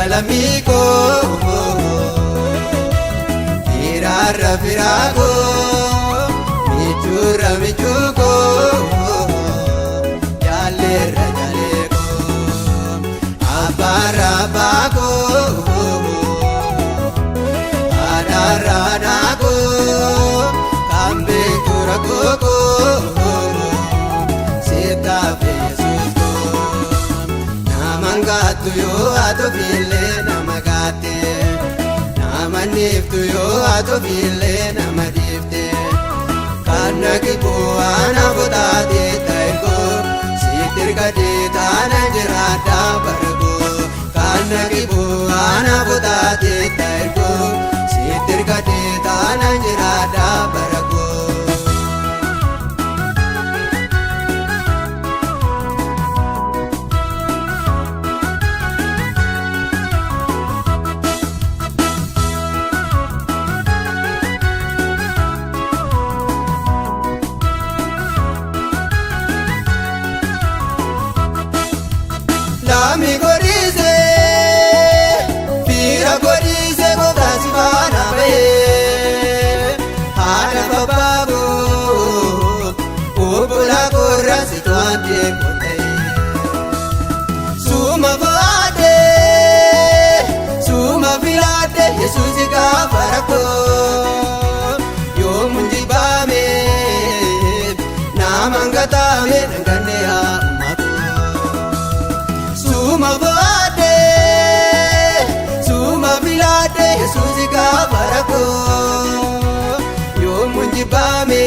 lamiko Firarra firago Michurra michugo Jallerra jalego Abbarra bago Adarra nago Kambe kuragogo Sita fesugo Namangatu yo ato file namagate Namaniftu yo ato file namadifte Kana kibuana budade taiko Sitir gade tana jirada bargo Kana kibuana budade taiko Sitir gade tana jirada bargo Lami gorize, fira gorize goda sivana be. Hara babago, ubula korra situante kote. Suma vade, suma vilade, Jesus ka farako. Yo mundi bame, namangata me ngane ha. Suma vade, suma vilade, Jesus ka farako. Yo munji bame,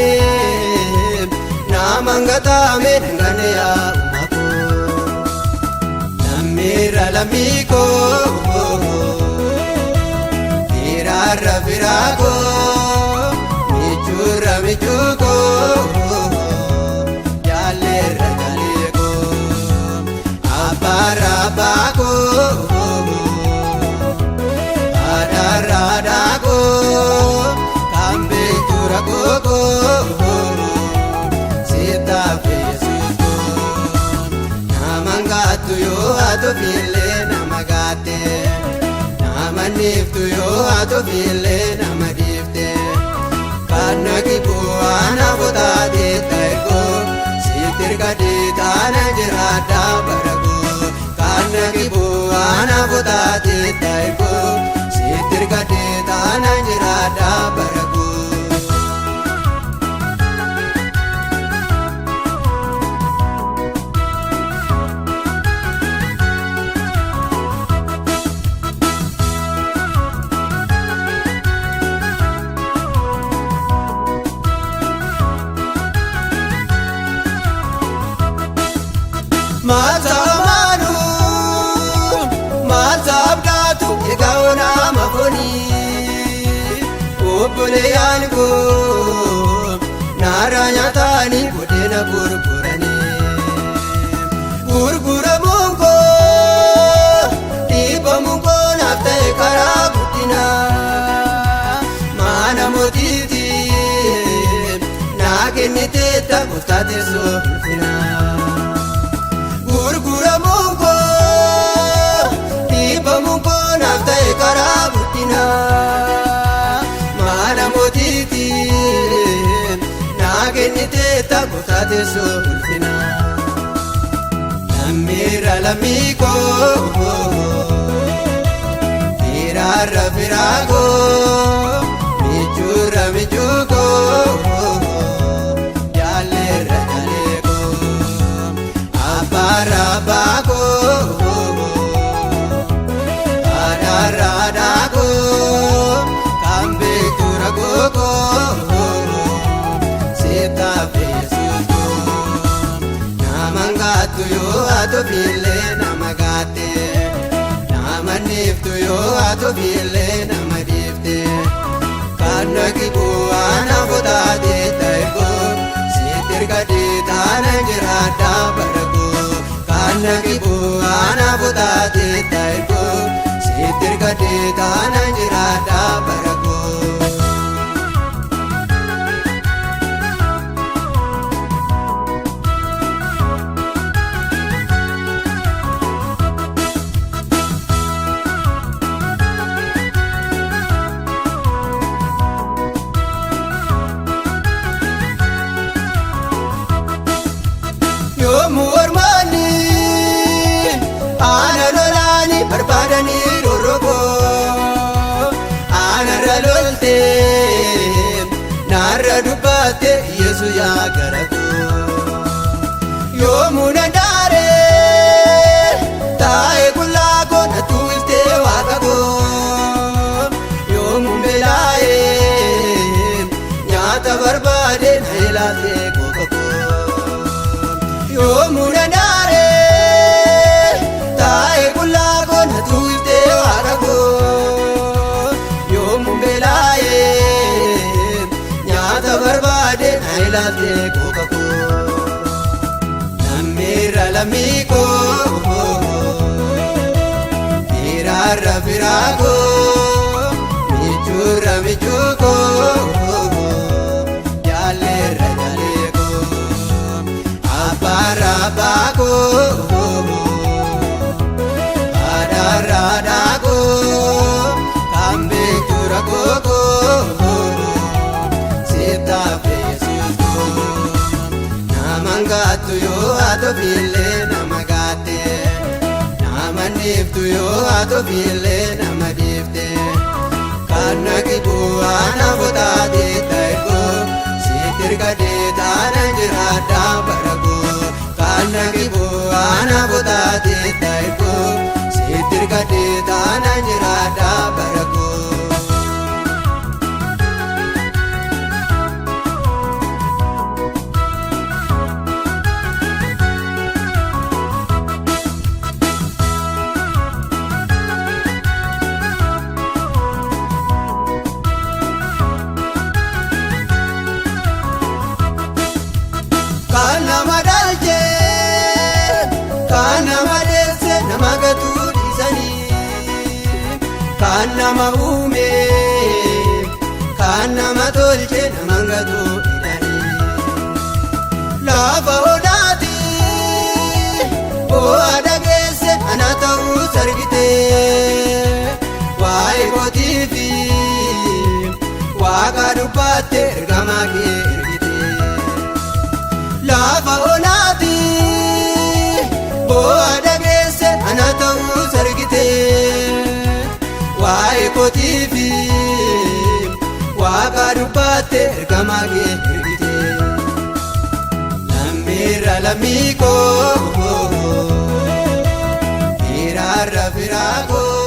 namangata me ngane ya umako. Namira lamiko, firarra firago, michurra michugo, jallerra jalego. Abbarra bago Adarra dago Kambe kuragogo Sita fesugo Namangatu yo ato file namagate Namaniftu yo ato file namadifte Kana kibuana budade taiko Sitir gade tana jirada barago Kana kibuana budade taiko Sitir gade tana jirada barago Mazamanu, mazabdatu yegaona mafoni. Obule yango, naranyatani kodena gurgurani. Gurgura mungo, tiba mungo nafta ekara kutina. Mana motiti, nagenite takustate sofina. Gurgura mungo, tiba mungo nafta ekara butina. Mana motiti, nagenite takustate sofina. Namira lamiko, firarra firago, michurra michugo, jallerra jalego. Abbarra bago, adarra dago, kambe kuragogo, sita fesugo. Namangatu yo ato file namagate, namaniftu yo ato file namadifte. Kana kibuana budade taiko, sitir gade tana jirada barago. Kana kibuana budade taiko, sitir gade tana jirada barago. deebisu yaa gara koo yoomuu na daare taa'ee qullaa koo na tuuftee waaqa koo yoomuu beelaa'ee nyaata barbaade na ilaaltee kooka koo yoomuu na daare taa'ee qullaa koo na tuuftee waaqa koo yoomuu beelaa'ee nyaata barbaade na ilaaltee kooka koo nammeerra lammii koo firaarra firaa koo michuurra michuu koo jaalleerra jaalee koo abbaarra abbaa koo haadhaarra haadhaa koo kan beektu rakkoo koo sittaaf Yesuus koo naman gaattu yoo atoofiillee nama gaatte naman dhiiftu yoo atoofiillee nama dhiifte kan naqibu anaaf taatee ta'e koo sitirga deetaana jiraadha bara koo kan naqibu anaaf taatee ta'e koo sitirga deetaana jiraadha bara koo. Kan nama dhalchee kan nama deesse nama gatuu dhiisanii kan nama uume kan nama tolche nama gatuu hidhanii lafa odaati bu'aa dhageesse ana ta'uu sargite waa'ee kootii fi waaqa dubbatte ergamaa kee lafa onaati bu'aa dhageesse ana ta'uu sargite waa'ee kootii fi waaqa dubbatte ergamaa kee ergite lammiirra lammii koo firaarra firaa koo